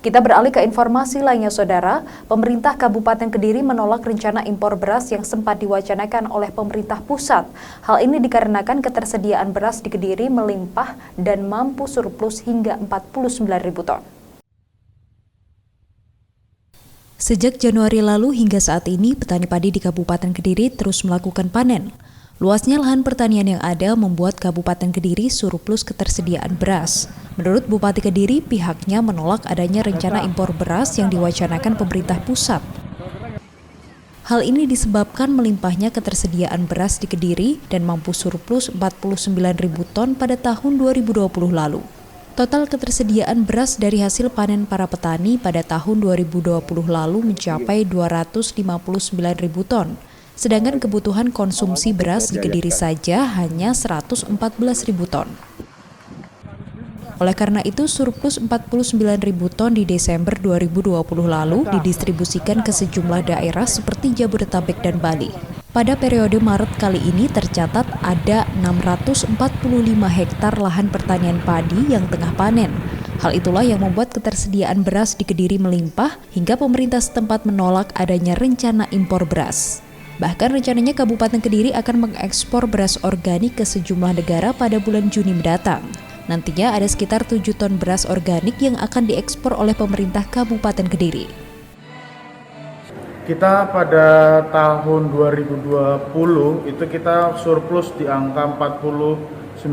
Kita beralih ke informasi lainnya, Saudara. Pemerintah Kabupaten Kediri menolak rencana impor beras yang sempat diwacanakan oleh pemerintah pusat. Hal ini dikarenakan ketersediaan beras di Kediri melimpah dan mampu surplus hingga 49.000 ton. Sejak Januari lalu hingga saat ini, petani padi di Kabupaten Kediri terus melakukan panen. Luasnya lahan pertanian yang ada membuat Kabupaten Kediri surplus ketersediaan beras. Menurut Bupati Kediri, pihaknya menolak adanya rencana impor beras yang diwacanakan pemerintah pusat. Hal ini disebabkan melimpahnya ketersediaan beras di Kediri dan mampu surplus 49.000 ton pada tahun 2020 lalu. Total ketersediaan beras dari hasil panen para petani pada tahun 2020 lalu mencapai 259.000 ton. Sedangkan kebutuhan konsumsi beras di Kediri saja hanya 114.000 ton. Oleh karena itu, surplus 49.000 ton di Desember 2020 lalu didistribusikan ke sejumlah daerah seperti Jabodetabek dan Bali. Pada periode Maret kali ini tercatat ada 645 hektar lahan pertanian padi yang tengah panen. Hal itulah yang membuat ketersediaan beras di Kediri melimpah hingga pemerintah setempat menolak adanya rencana impor beras. Bahkan rencananya Kabupaten Kediri akan mengekspor beras organik ke sejumlah negara pada bulan Juni mendatang. Nantinya ada sekitar 7 ton beras organik yang akan diekspor oleh pemerintah Kabupaten Kediri. Kita pada tahun 2020 itu kita surplus di angka 49.000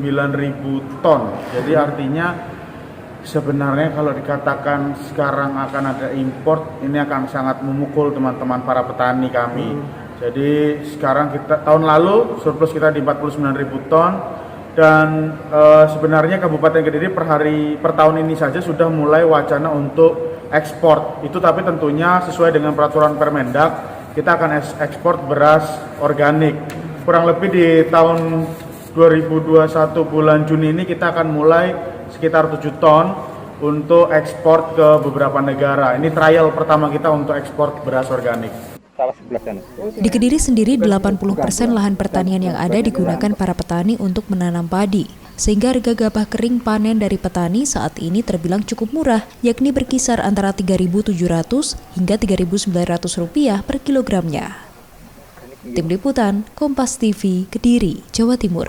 ton. Jadi artinya sebenarnya kalau dikatakan sekarang akan ada import, ini akan sangat memukul teman-teman para petani kami. Jadi sekarang tahun lalu surplus kita di 49.000 ton dan sebenarnya Kabupaten Kediri per tahun ini saja sudah mulai wacana untuk ekspor. Itu tapi tentunya sesuai dengan peraturan Permendak, kita akan ekspor beras organik. Kurang lebih di tahun 2021 bulan Juni ini kita akan mulai sekitar 7 ton untuk ekspor ke beberapa negara. Ini trial pertama kita untuk ekspor beras organik. Di Kediri sendiri 80% lahan pertanian yang ada digunakan para petani untuk menanam padi, sehingga harga gabah kering panen dari petani saat ini terbilang cukup murah, yakni berkisar antara Rp3.700 hingga Rp3.900 per kilogramnya. Tim Liputan, Kompas TV, Kediri, Jawa Timur.